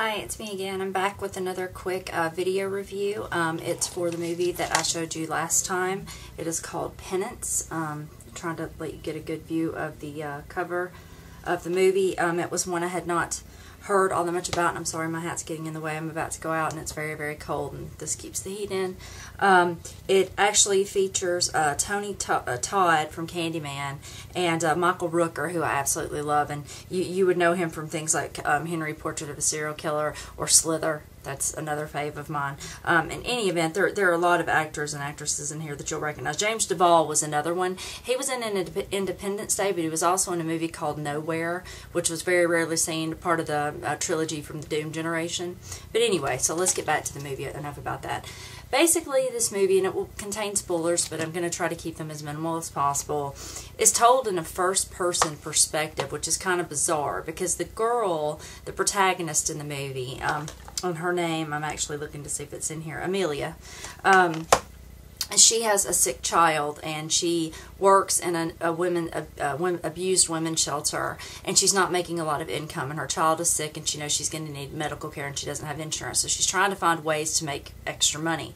Hi, it's me again. I'm back with another quick video review. It's for the movie that I showed you last time. It is called Penance. Trying to let you get a good view of the cover of the movie. It was one I had not heard all that much about, and I'm sorry my hat's getting in the way. I'm about to go out and it's very, very cold, and this keeps the heat in. It actually features Todd from Candyman and Michael Rooker, who I absolutely love, and you would know him from things like Henry, Portrait of a Serial Killer, or Slither. That's another fave of mine. In any event, there are a lot of actors and actresses in here that you'll recognize. James Duval was another one. He was in an Independence Day, but he was also in a movie called Nowhere, which was very rarely seen, part of the trilogy from the Doom generation. But anyway, so let's get back to the movie. Enough about that. Basically, this movie, and it will contain spoilers, but I'm going to try to keep them as minimal as possible, is told in a first-person perspective, which is kind of bizarre, because the girl, the protagonist in the movie, on her name, I'm actually looking to see if it's in here, Amelia, she has a sick child, and she works in a abused women's shelter, and she's not making a lot of income, and her child is sick, and she knows she's going to need medical care, and she doesn't have insurance, so she's trying to find ways to make extra money.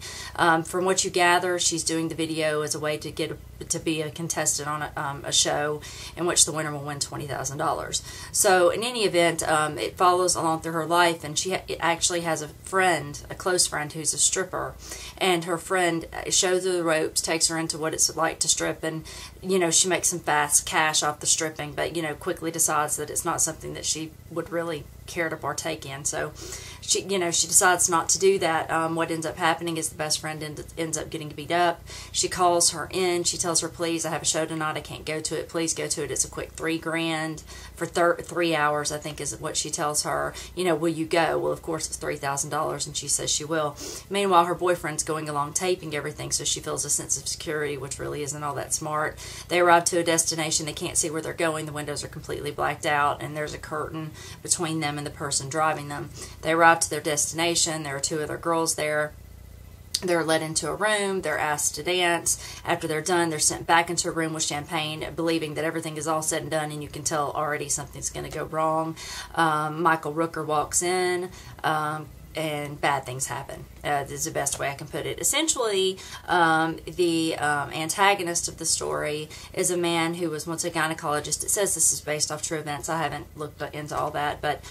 From what you gather, she's doing the video as a way to get to be a contestant on a show in which the winner will win $20,000. So in any event, it follows along through her life, and she actually has a friend, a close friend, who's a stripper, and her friend shows her the ropes, takes her into what it's like to strip, and you know, she makes some fast cash off the stripping, but you know, quickly decides that it's not something that she would really care to partake in. So she decides not to do that. What ends up happening is the best friend ends up getting beat up. She calls her in. She tells her, please, I have a show tonight, I can't go to it, please go to it, it's a quick $3,000 for 3 hours, I think is what she tells her. You know, will you go? Well, of course it's $3,000, and she says she will. Meanwhile, her boyfriend's going along taping everything, so she feels a sense of security, which really isn't all that smart. They arrive to a destination, they can't see where they're going, the windows are completely blacked out, and there's a curtain between them and the person driving them. They arrive to their destination, there are two other girls there. They're led into a room, they're asked to dance. After they're done, they're sent back into a room with champagne, believing that everything is all said and done, and you can tell already something's going to go wrong. Michael Rooker walks in, and bad things happen. This is the best way I can put it. Essentially, the antagonist of the story is a man who was once a gynecologist. It says this is based off true events. I haven't looked into all that, but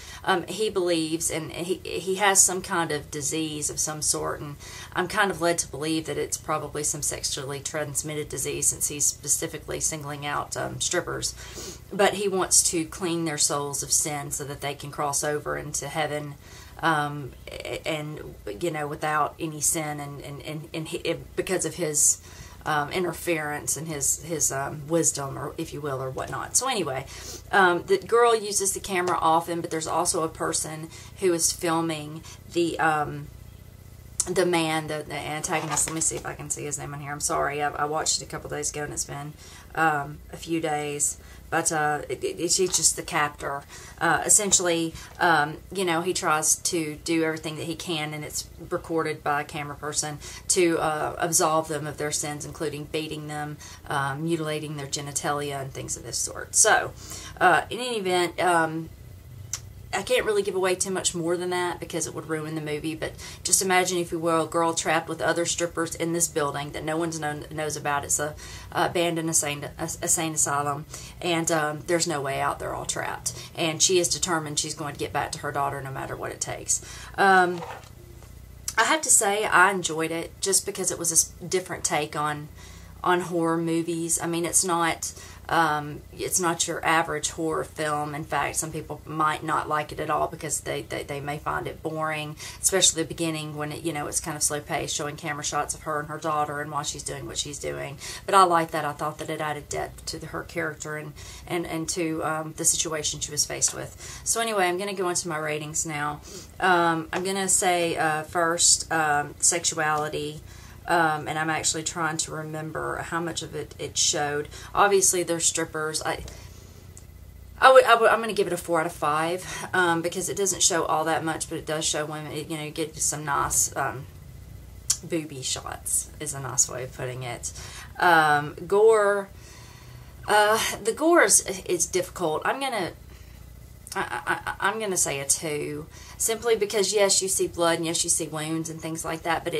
he believes, and he has some kind of disease of some sort, and I'm kind of led to believe that it's probably some sexually transmitted disease, since he's specifically singling out strippers. But he wants to clean their souls of sin so that they can cross over into heaven, and you know, without any sin, and because of his interference and his wisdom, or if you will, or whatnot. So anyway, the girl uses the camera often, but there's also a person who is filming the man, the antagonist. Let me see if I can see his name on here. I'm sorry, I watched it a couple days ago, and it's been a few days. But he's just the captor. Essentially, you know, he tries to do everything that he can, and it's recorded by a camera person, to absolve them of their sins, including beating them, mutilating their genitalia, and things of this sort. So, in any event, I can't really give away too much more than that because it would ruin the movie, but just imagine, if you will, a girl trapped with other strippers in this building that no one knows about. It's a abandoned insane asylum, and there's no way out. They're all trapped, and she is determined she's going to get back to her daughter no matter what it takes. I have to say I enjoyed it just because it was a different take on horror movies. I mean, it's not your average horror film. In fact, some people might not like it at all because they may find it boring, especially the beginning when it, you know, it's kind of slow paced, showing camera shots of her and her daughter and while she's doing what she's doing. But I like that. I thought that it added depth to her character and to the situation she was faced with. So anyway, I'm going to go into my ratings now. I'm going to say first, sexuality. And I'm actually trying to remember how much of it showed. Obviously, they're strippers. I'm going to give it a 4 out of 5 because it doesn't show all that much, but it does show women. You know, you get some nice booby shots, is a nice way of putting it. Gore. The gore is difficult. I'm going to I'm going to say a 2, simply because yes, you see blood and yes, you see wounds and things like that, but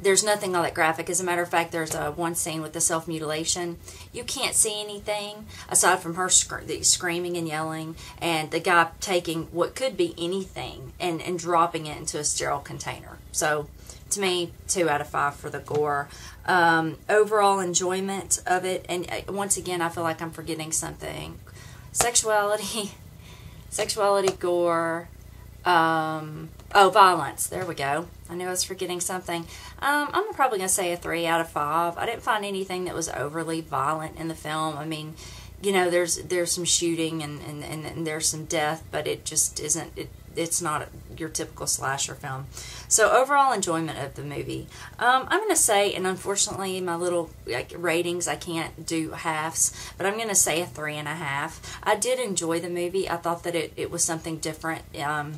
there's nothing all that graphic. As a matter of fact, there's one scene with the self-mutilation. You can't see anything aside from her screaming and yelling, and the guy taking what could be anything and dropping it into a sterile container. So to me, 2 out of 5 for the gore. Overall enjoyment of it, and once again, I feel like I'm forgetting something. Sexuality, gore, violence. There we go. I knew I was forgetting something. I'm probably going to say a 3 out of 5. I didn't find anything that was overly violent in the film. I mean, you know, there's some shooting and there's some death, but it just isn't, it's not your typical slasher film. So overall enjoyment of the movie. I'm going to say, and unfortunately my little ratings, I can't do halves, but I'm going to say a 3.5. I did enjoy the movie. I thought that it was something different and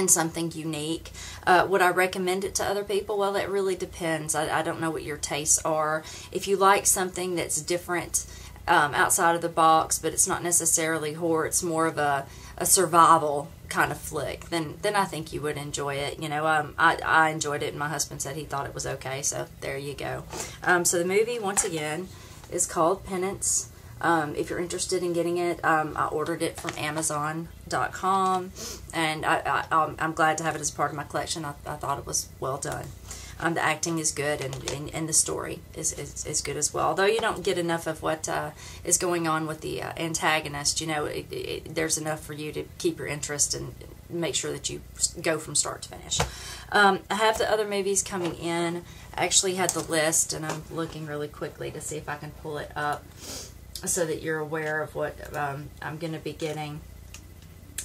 something unique. Would I recommend it to other people? Well, it really depends. I don't know what your tastes are. If you like something that's different, outside of the box, but it's not necessarily horror, it's more of a survival kind of flick, then I think you would enjoy it. You know, I enjoyed it, and my husband said he thought it was okay, so there you go. So the movie, once again, is called Penance. If you're interested in getting it, I ordered it from Amazon.com, and I'm glad to have it as part of my collection. I thought it was well done. The acting is good, and the story is good as well. Although you don't get enough of what is going on with the antagonist, you know, there's enough for you to keep your interest and make sure that you go from start to finish. I have the other movies coming in. I actually had the list, and I'm looking really quickly to see if I can pull it up so that you're aware of what I'm going to be getting.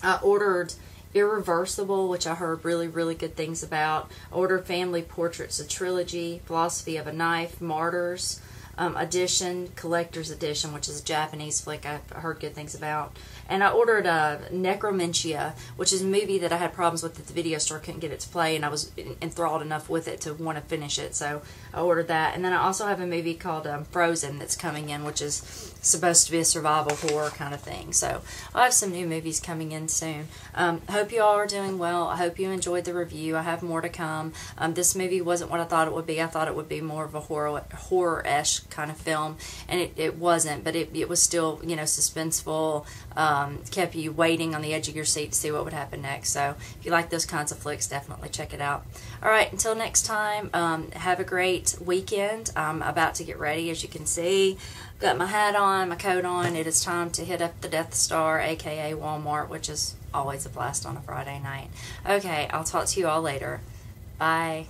I ordered Irreversible, which I heard really, really good things about. I ordered Family Portraits, a trilogy, Philosophy of a Knife, Martyrs edition, Collector's Edition, which is a Japanese flick I've heard good things about. And I ordered Necromentia, which is a movie that I had problems with at the video store, couldn't get it to play, and I was enthralled enough with it to want to finish it, so I ordered that. And then I also have a movie called Frozen that's coming in, which is supposed to be a survival horror kind of thing. So I'll have some new movies coming in soon. Hope you all are doing well. I hope you enjoyed the review. I have more to come. This movie wasn't what I thought it would be. I thought it would be more of a horror-esque kind of film, and it wasn't, but it was still, you know, suspenseful. Kept you waiting on the edge of your seat to see what would happen next. So if you like those kinds of flicks, definitely check it out. Alright, until next time, have a great weekend. I'm about to get ready, as you can see. Got my hat on, my coat on. It is time to hit up the Death Star, aka Walmart, which is always a blast on a Friday night. Okay, I'll talk to you all later. Bye.